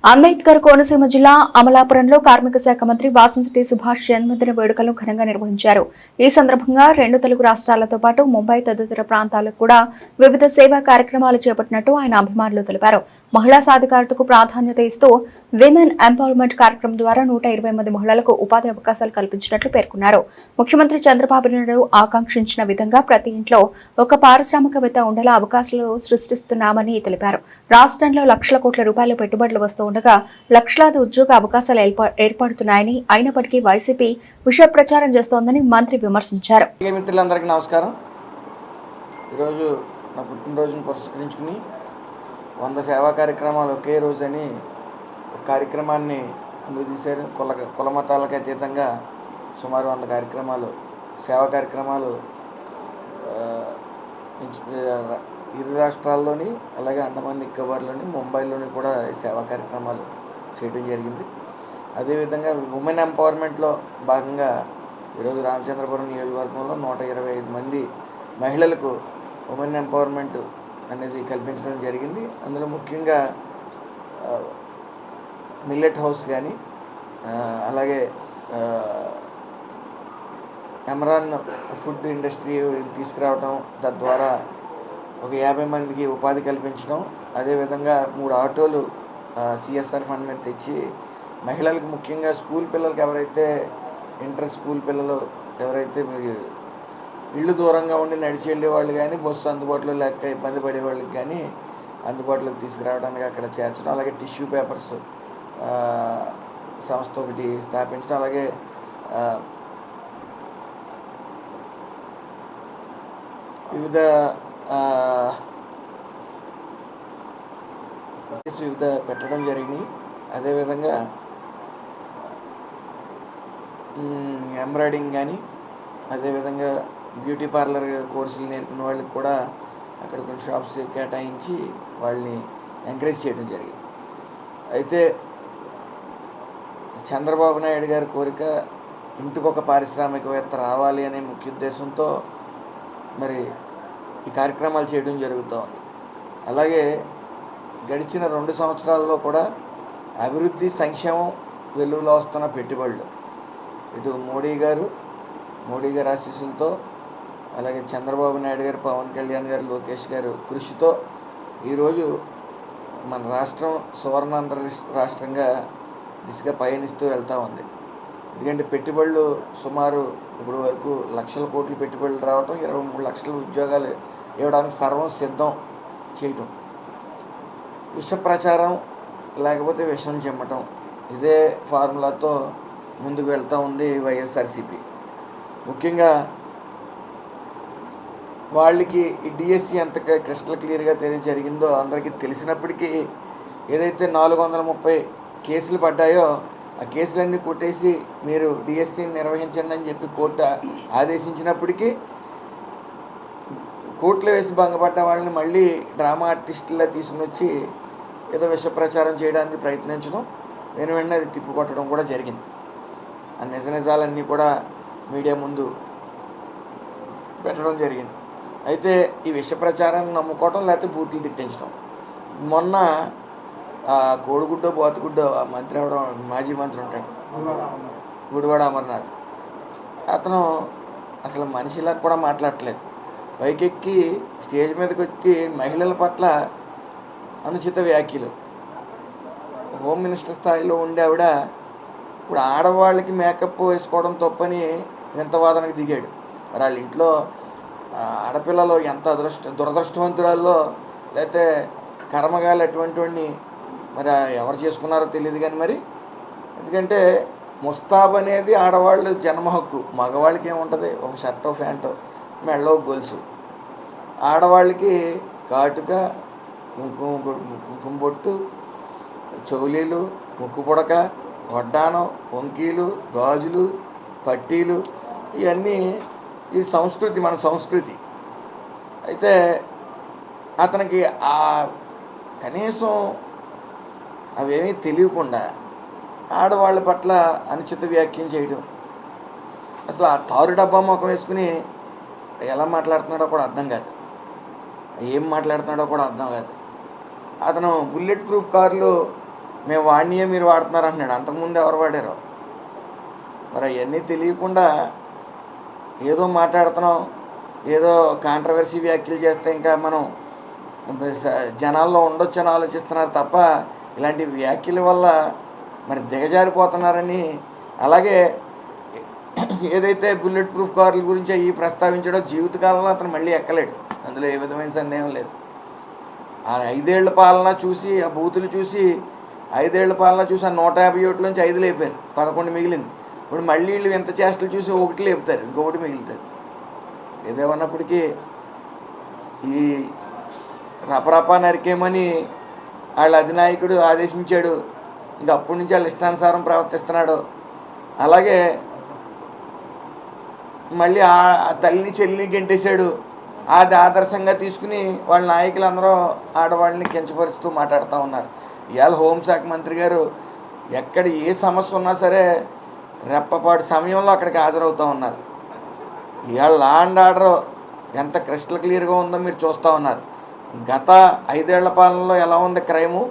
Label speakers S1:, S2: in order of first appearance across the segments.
S1: అంబేద్కర్ కోనసీమ జిల్లా అమలాపురంలో కార్మిక శాఖ మంత్రి వాసంశెట్టి సుభాష్ జన్మదిన వేడుకలు ఘనంగా నిర్వహించారు. ఈ సందర్భంగా 2 తెలుగు రాష్ట్రాలతో పాటు ముంబై తదితర ప్రాంతాలకు కూడా వివిధ సేవా కార్యక్రమాలు చేపట్టినట్టు ఆయన అభిమానులు తెలిపారు. మహిళా సాధికారతకు ప్రాధాన్యత ఇస్తూ విమెన్ ఎంపవర్మెంట్ కార్యక్రమం ద్వారా 120 మంది మహిళలకు ఉపాధి అవకాశాలు కల్పించినట్లు పేర్కొన్నారు. ముఖ్యమంత్రి చంద్రబాబు నాయుడు ఆకాంక్షించిన విధంగా ప్రతి ఇంట్లో ఒక పారిశ్రామికవేత్త ఉండేలా అవకాశాలు సృష్టిస్తున్నామని తెలిపారు. రాష్ట్రంలో లక్షల కోట్ల రూపాయల పెట్టుబడులు వస్తూ ఉండగా లక్షలాది ఉద్యోగ అవకాశాలు ఏర్పడుతున్నాయని, అయినప్పటికీ వైసీపీ విష ప్రచారం చేస్తోందని మంత్రి విమర్శించారు.
S2: మిత్రులందరికీ నమస్కారం. ఈరోజు నా పుట్టినరోజును పురస్కరించుకుని 100 సేవా కార్యక్రమాలు ఒకే రోజని ఒక కార్యక్రమాన్ని ముందుకు తీశారు. కుల మతాలకు అతీతంగా సుమారు 100 కార్యక్రమాలు, సేవా కార్యక్రమాలు ఇరు రాష్ట్రాల్లోని, అలాగే అండమాన్ నికోబార్లోని, ముంబైలోని కూడా సేవా కార్యక్రమాలు చేయడం జరిగింది. అదేవిధంగా ఉమెన్ ఎంపవర్మెంట్లో భాగంగా ఈరోజు రామచంద్రపురం నియోజకవర్గంలో 125 మంది మహిళలకు ఉమెన్ ఎంపవర్మెంట్ అనేది కల్పించడం జరిగింది. అందులో ముఖ్యంగా మిల్లెట్ హౌస్ కానీ, అలాగే ఎమరాన్ ఫుడ్ ఇండస్ట్రీ తీసుకురావడం, తద్వారా ఒక 50 మందికి ఉపాధి కల్పించడం, అదేవిధంగా 3 ఆటోలు సిఎస్ఆర్ ఫండ్ మీద తెచ్చి మహిళలకు, ముఖ్యంగా స్కూల్ పిల్లలకి, ఎవరైతే ఇంటర్ స్కూల్ పిల్లలు ఎవరైతే ఇళ్ళు దూరంగా ఉండి నడిచి వెళ్ళే వాళ్ళు కానీ, బస్సు అందుబాటులో లేక ఇబ్బంది పడే వాళ్ళకి కానీ అందుబాటులోకి తీసుకురావడానికి అక్కడ చేర్చడం, అలాగే టిష్యూ పేపర్స్ సంస్థ ఒకటి స్థాపించడం, అలాగే వివిధ పెట్టడం జరిగినాయి. అదేవిధంగా ఎంబ్రాయిడింగ్ కానీ, అదేవిధంగా బ్యూటీ పార్లర్ కోర్సులు నేర్పిన వాళ్ళకి కూడా అక్కడ కొన్ని షాప్స్ కేటాయించి వాళ్ళని ఎంకరేజ్ చేయడం జరిగింది. అయితే చంద్రబాబు నాయుడు గారి కోరిక ఇంటికొక పారిశ్రామికవేత్త రావాలి అనే ముఖ్య ఉద్దేశంతో మరి ఈ కార్యక్రమాలు చేయడం జరుగుతూ ఉంది. అలాగే గడిచిన 2 సంవత్సరాల్లో కూడా అభివృద్ధి, సంక్షేమం వెలుగులో వస్తున్న పెట్టుబడులు, ఇటు మోడీ గారి ఆశీస్సులతో, అలాగే చంద్రబాబు నాయుడు గారు, పవన్ కళ్యాణ్ గారు, లోకేష్ గారు కృషితో ఈరోజు మన రాష్ట్రం సువర్ణాంధ్ర రాష్ట్రంగా దిశగా పయనిస్తూ వెళ్తూ ఉంది. ఎందుకంటే పెట్టుబడులు సుమారు ఇప్పుడు వరకు లక్షల కోట్లు పెట్టుబడులు రావటం, 23 లక్షల ఉద్యోగాలు ఇవ్వడానికి సర్వం సిద్ధం చేయటం, విష ప్రచారం లేకపోతే విషం చెమ్మటం, ఇదే ఫార్ములాతో ముందుకు వెళ్తూ ఉంది వైఎస్ఆర్సీపీ. ముఖ్యంగా వాళ్ళకి ఈ డిఎస్సి ఎంత క్రిస్టల్ క్లియర్గా జరిగిందో అందరికీ తెలిసినప్పటికీ, ఏదైతే 430 కేసులు పడ్డాయో ఆ కేసులన్నీ కొట్టేసి మీరు డిఎస్సిని నిర్వహించండి అని చెప్పి కోర్టు ఆదేశించినప్పటికీ, కోర్టులో వేసి భంగపడ్డ వాళ్ళని మళ్ళీ డ్రామా ఆర్టిస్టులా తీసుకుని వచ్చి ఏదో విష ప్రచారం చేయడానికి ప్రయత్నించడం, వెంటనే అది తిప్పికొట్టడం కూడా జరిగింది. ఆ నిజాలన్నీ కూడా మీడియా ముందు పెట్టడం జరిగింది. అయితే ఈ విష ప్రచారాన్ని నమ్ముకోవటం, లేకపోతే బూతులు తిట్టించడం. మొన్న కోడిగుడ్డో బాతుగుడ్డో మంత్రి అవడం, మాజీ మంత్రి ఉంటాడు గుడివాడ అమర్నాథ్, అతను అసలు మనిషిలా కూడా మాట్లాడట్లేదు. పైకెక్కి స్టేజ్ మీదకి వచ్చి మహిళల పట్ల అనుచిత వ్యాఖ్యలు, హోమ్ మినిస్టర్ స్థాయిలో ఉండే ఆవిడ ఇప్పుడు ఆడవాళ్ళకి మేకప్ వేసుకోవడం తప్పని వింత వాదనకు దిగాడు. మరి వాళ్ళ ఇంట్లో ఆడపిల్లలు ఎంత దురదృష్టవంతురాల్లో, లేకపోతే కర్మగాలు అటువంటి వాడిని మరి ఎవరు చేసుకున్నారో తెలియదు. కానీ మరి ఎందుకంటే ముస్తాబ్ అనేది ఆడవాళ్ళు జన్మ హక్కు, మగవాళ్ళకి ఏముంటుంది, ఒక షర్టో ప్యాంటో, మెళ్ళో గొలుసు. ఆడవాళ్ళకి కాటుక, కుంకుమ బొట్టు, చౌలీలు, ముక్కు పుడక, వడ్డానం, వంకీలు, గాజులు, పట్టీలు, ఇవన్నీ ఈ సంస్కృతి, మన సంస్కృతి. అయితే అతనికి కనీసం అవేమీ తెలియకుండా ఆడవాళ్ళ పట్ల అనుచిత వ్యాఖ్యం చేయడం, అసలు ఆ తారు డబ్బా ముఖం వేసుకుని ఎలా మాట్లాడుతున్నాడో కూడా అర్థం కాదు, ఏం మాట్లాడుతున్నాడో కూడా అర్థం కాదు. అతను బుల్లెట్ ప్రూఫ్ కారులో మేము వాడినియే మీరు వాడుతున్నారు అంటున్నాడు. అంతకుముందు ఎవరు వాడారో మరి అవన్నీ తెలియకుండా ఏదో మాట్లాడుతున్నాం, ఏదో కాంట్రవర్సీ వ్యాఖ్యలు చేస్తే ఇంకా మనం జనాల్లో ఉండొచ్చు అని ఆలోచిస్తున్నారు తప్ప ఇలాంటి వ్యాఖ్యల వల్ల మరి దిగజారిపోతున్నారని. అలాగే ఏదైతే బుల్లెట్ ప్రూఫ్ కార్ల గురించి ఈ ప్రస్తావించాడో జీవితకాలంలో అతను మళ్ళీ ఎక్కలేడు, అందులో ఏ విధమైన సందేహం లేదు. ఆ 5 ఏళ్ల పాలన చూసి, ఆ బూతులు చూసి 5 ఏళ్ల పాలన చూసి ఆ 150 ఓట్ల నుంచి 5 లేపారు, 11 మిగిలింది. ఇప్పుడు మళ్ళీ వీళ్ళు ఎంత చేష్టలు చూసి 1 లేపుతారు, ఇంకొకటి మిగులుతుంది. ఏదేమన్నప్పటికీ ఈ రపరపా నరికేమని వాళ్ళ అధినాయకుడు ఆదేశించాడు. ఇంకా అప్పటి నుంచి వాళ్ళ ఇష్టానుసారం ప్రవర్తిస్తున్నాడు. అలాగే మళ్ళీ ఆ తల్లిని చెల్లిని గెంటేశాడు. అది ఆదర్శంగా తీసుకుని వాళ్ళ నాయకులందరూ ఆడవాళ్ళని కించపరుస్తూ మాట్లాడుతూ ఉన్నారు. ఇవాళ హోంశాఖ మంత్రి గారు ఎక్కడ ఏ సమస్య ఉన్నా సరే రెప్పపాటు సమయంలో అక్కడికి హాజరవుతూ ఉన్నారు. ఇవాళ లా అండ్ ఆర్డర్ ఎంత క్రిస్టల్ క్లియర్గా ఉందో మీరు చూస్తూ ఉన్నారు. గత 5 ఏళ్ల పాలనలో ఎలా ఉంది క్రైము,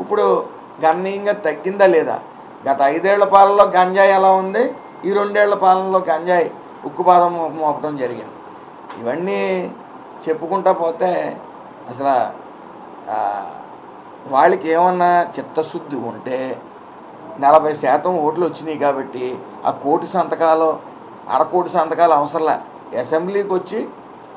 S2: ఇప్పుడు గణనీయంగా తగ్గిందా లేదా? గత 5 ఏళ్ల పాలనలో గంజాయి ఎలా ఉంది, ఈ 2 ఏళ్ల పాలనలో గంజాయి ఉక్కుపాదం మోపడం జరిగింది. ఇవన్నీ చెప్పుకుంటా పోతే అసలు వాళ్ళకి ఏమన్నా చిత్తశుద్ధి ఉంటే 40% ఓట్లు వచ్చినాయి కాబట్టి ఆ 1 కోటి సంతకాలు 1/2 కోటి సంతకాలు అవసరంలా, అసెంబ్లీకి వచ్చి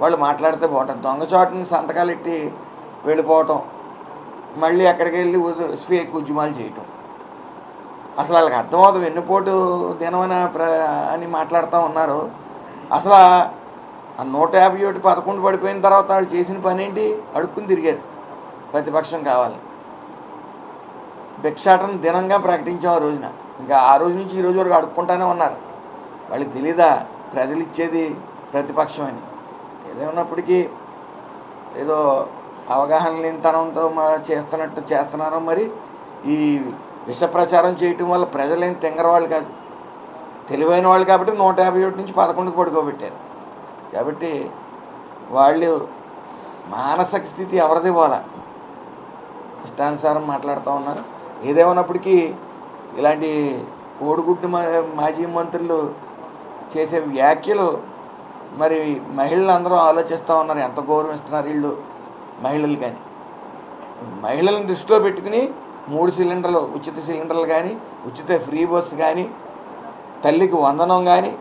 S2: వాళ్ళు మాట్లాడితే బాగుంటుంది. దొంగచాటుని సంతకాలు ఎట్టి వెళ్ళిపోవటం, మళ్ళీ అక్కడికి వెళ్ళి ఫేక్ ఉద్యమాలు చేయటం, అసలు వాళ్ళకి అర్థమవుతుంది. వెన్నుపోటు దినమని అని మాట్లాడుతూ ఉన్నారు. అసలు ఆ 151 11 పడిపోయిన తర్వాత వాళ్ళు చేసిన పని ఏంటి? అడుక్కుని తిరిగారు, ప్రతిపక్షం కావాలి. భిక్షాటన దినంగా ప్రకటించాం ఆ రోజున. ఇంకా ఆ రోజు నుంచి ఈ రోజు వరకు అడుక్కుంటానే ఉన్నారు. వాళ్ళకి తెలీదా ప్రజలు ఇచ్చేది ప్రతిపక్షం అని? ఏదేమన్నప్పటికీ ఏదో అవగాహన లేనితనంతో చేస్తున్నట్టు చేస్తున్నారో మరి. ఈ విష ప్రచారం చేయటం వల్ల ప్రజలేం తెంగరవాళ్ళు కాదు, తెలివైన వాళ్ళు కాబట్టి 151 నుంచి 11కి పడుకోబెట్టారు. కాబట్టి వాళ్ళు మానసిక స్థితి ఎవరిది పోలా, ఇష్టానుసారం మాట్లాడుతూ ఉన్నారు. ఏదేమన్నప్పటికీ ఇలాంటి కోడిగుడ్డు మాజీ మంత్రులు చేసే వ్యాఖ్యలు మరి మహిళలు అందరూ ఆలోచిస్తూ ఉన్నారు, ఎంత గౌరవిస్తున్నారు వీళ్ళు మహిళలు. కానీ మహిళలను దృష్టిలో పెట్టుకుని 3 సిలిండర్లు ఉచిత సిలిండర్లు కానీ, ఉచిత ఫ్రీ బస్సు కానీ, తల్లికి వందనం కానీ,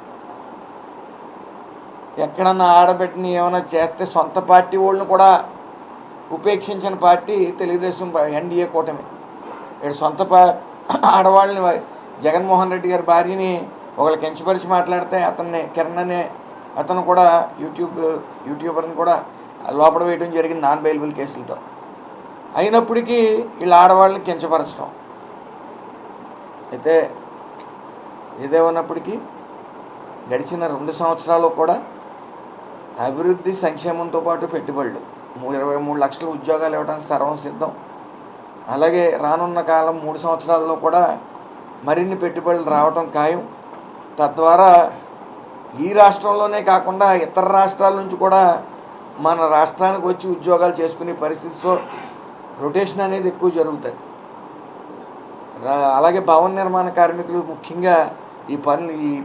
S2: ఎక్కడన్నా ఆడబెట్టిని ఏమైనా చేస్తే సొంత పార్టీ వాళ్ళని కూడా ఉపేక్షించిన పార్టీ తెలుగుదేశం ఎన్డీఏ కూటమి. ఇక్కడ సొంత ఆడవాళ్ళని జగన్మోహన్ రెడ్డి గారి భార్యని ఒకళ్ళు కించపరిచి మాట్లాడితే అతన్ని కిరణ్ అనే అతను కూడా యూట్యూబర్ని కూడా లోపల వేయడం జరిగింది నాన్ బెయిలబుల్ కేసులతో. అయినప్పటికీ వీళ్ళ ఆడవాళ్ళని కించపరచడం. అయితే ఏదేమన్నప్పటికీ గడిచిన 2 సంవత్సరాలు కూడా అభివృద్ధి సంక్షేమంతో పాటు పెట్టుబడులు 23 లక్షల ఉద్యోగాలు ఇవ్వడానికి సర్వం సిద్ధం. అలాగే రానున్న కాలం 3 సంవత్సరాల్లో కూడా మరిన్ని పెట్టుబడులు రావటం ఖాయం. తద్వారా ఈ రాష్ట్రంలోనే కాకుండా ఇతర రాష్ట్రాల నుంచి కూడా మన రాష్ట్రానికి వచ్చి ఉద్యోగాలు చేసుకునే పరిస్థితిలో రొటేషన్ అనేది ఎక్కువ జరుగుతుంది. అలాగే భవన నిర్మాణ కార్మికులు ముఖ్యంగా ఈ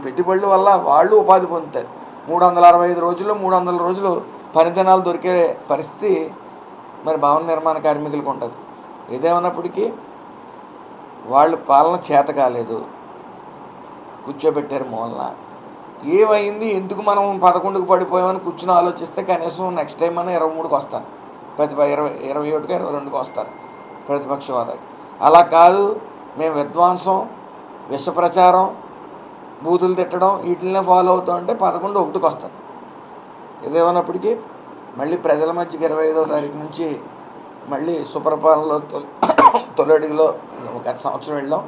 S2: పెట్టుబడుల వల్ల వాళ్ళు ఉపాధి పొందుతారు. 365 రోజుల్లో 300 రోజులు పని దినాలు దొరికే పరిస్థితి మరి భవన నిర్మాణ కార్మికులకు ఉంటుంది. ఏదేమన్నప్పటికీ వాళ్ళు పాలన చేత కాలేదు, కూర్చోబెట్టారు మూలన. ఏమైంది, ఎందుకు మనం 11కి పడిపోయామని కూర్చుని ఆలోచిస్తే కనీసం నెక్స్ట్ టైం అని 23కి వస్తారు, 21కి 22కి వస్తారు ప్రతిపక్ష హోదాకి. అలా కాదు, మేము విధ్వంసం, విష ప్రచారం, బూతులు తిట్టడం వీటినే ఫాలో అవుతామంటే 11 1కి వస్తుంది. ఏదేమన్నప్పటికీ మళ్ళీ ప్రజల మధ్యకి 25వ తారీఖు నుంచి మళ్ళీ సుపరిపాలనలో తొలి అడుగులో గత సంవత్సరం వెళ్ళాం.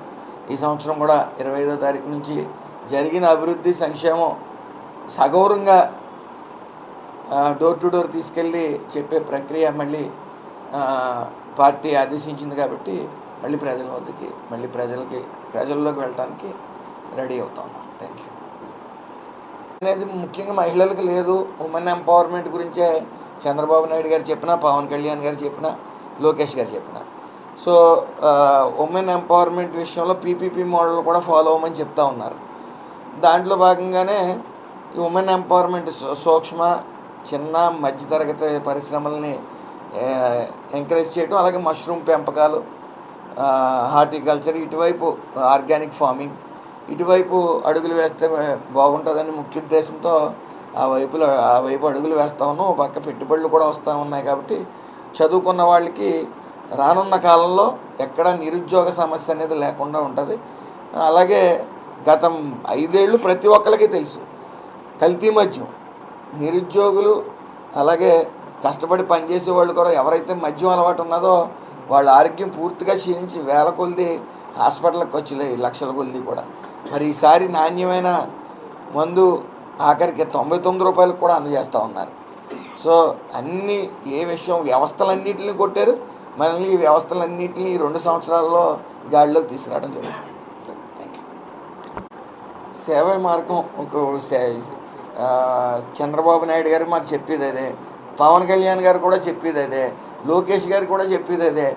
S2: ఈ సంవత్సరం కూడా 25వ తారీఖు నుంచి జరిగిన అభివృద్ధి సంక్షేమం సగౌరవంగా డోర్ టు డోర్ తీసుకెళ్ళి చెప్పే ప్రక్రియ మళ్ళీ పార్టీ ఆదేశించింది. కాబట్టి మళ్ళీ ప్రజల వద్దకి మళ్ళీ ప్రజల్లోకి వెళ్ళడానికి రెడీ అవుతా ఉన్నాం. Thank you. అనేది ముఖ్యంగా మహిళలకు లేదు. ఉమెన్ ఎంపవర్మెంట్ గురించే చంద్రబాబు నాయుడు గారు చెప్పినా, పవన్ కళ్యాణ్ గారు చెప్పినా, లోకేష్ గారు చెప్పినా సో ఉమెన్ ఎంపవర్మెంట్ విషయంలో పీపీపీ మోడల్ కూడా ఫాలో అవ్వమని చెప్తా ఉన్నారు. దాంట్లో భాగంగానే ఈ ఉమెన్ ఎంపవర్మెంట్ సూక్ష్మ చిన్న మధ్యతరగతి పరిశ్రమల్ని ఎంకరేజ్ చేయడం, అలాగే మష్రూమ్ పెంపకాలు, హార్టికల్చర్, ఇటువైపు ఆర్గానిక్ ఫార్మింగ్, ఇటువైపు అడుగులు వేస్తే బాగుంటుందని ముఖ్య ఉద్దేశంతో ఆ వైపు అడుగులు వేస్తూ ఉన్నాం. పక్క పెట్టుబడులు కూడా వస్తూ ఉన్నాయి. కాబట్టి చదువుకున్న వాళ్ళకి రానున్న కాలంలో ఎక్కడ నిరుద్యోగ సమస్య అనేది లేకుండా ఉంటుంది. అలాగే గత 5 ఏళ్ళు ప్రతి ఒక్కరికి తెలుసు, కల్తీ మద్యం నిరుద్యోగులు అలాగే కష్టపడి పనిచేసే వాళ్ళు కూడా ఎవరైతే మద్యం అలవాటు ఉన్నదో వాళ్ళ ఆరోగ్యం పూర్తిగా క్షీణించి వేల కొద్ది హాస్పిటల్కి వచ్చి లక్షల కొద్ది కూడా. మరి ఈసారి నాణ్యమైన మందు ఆఖరికి 99 రూపాయలకు కూడా అందజేస్తూ ఉన్నారు. సో అన్ని ఏ విషయం వ్యవస్థలన్నింటినీ కొట్టారు. మళ్ళీ ఈ వ్యవస్థలన్నింటినీ 2 సంవత్సరాల్లో గాడిలోకి తీసుకురావడం జరుగుతుంది. Thank you. సేవా మార్గం చంద్రబాబు నాయుడు గారు మాకు చెప్పేది అదే, పవన్ కళ్యాణ్ గారు కూడా చెప్పేది అదే, లోకేష్ గారు కూడా చెప్పేది అదే,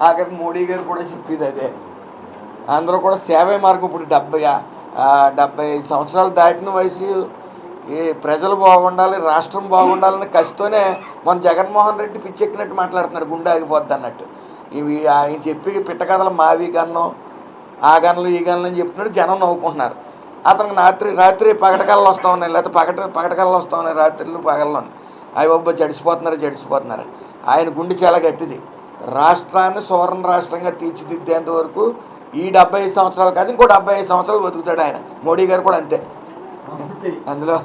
S2: ఆఖరికి మోడీ గారు కూడా చెప్పేది అదే. అందరూ కూడా సేవా మార్గం. ఇప్పుడు 75 సంవత్సరాలు దాటిన వయసు, ఈ ప్రజలు బాగుండాలి, రాష్ట్రం బాగుండాలని కసితోనే మన జగన్మోహన్ రెడ్డి పిచ్చెక్కినట్టు మాట్లాడుతున్నాడు, గుండె ఆగిపోద్ది అన్నట్టు. ఇవి ఆయన చెప్పి పిట్టకథలు మావి గన్నం ఆ గన్నులు ఈ గన్నులు అని చెప్తున్నాడు. జనం నవ్వుకుంటున్నారు. అతనికి రాత్రి పగటకళ్ళు వస్తూ ఉన్నాయి, లేకపోతే పగటకళ్ళు వస్తూ ఉన్నాయి రాత్రులు పగల్లోని. అవి బాబు జడిసిపోతున్నారు. ఆయన గుండె చాలా గట్టిది. రాష్ట్రాన్ని సువర్ణ రాష్ట్రంగా తీర్చిదిద్దేంత వరకు ఈ 75 సంవత్సరాలు కాదు, ఇంకో 75 సంవత్సరాలు బతుకుతాడు ఆయన. మోడీ గారు కూడా అంతే. అందులో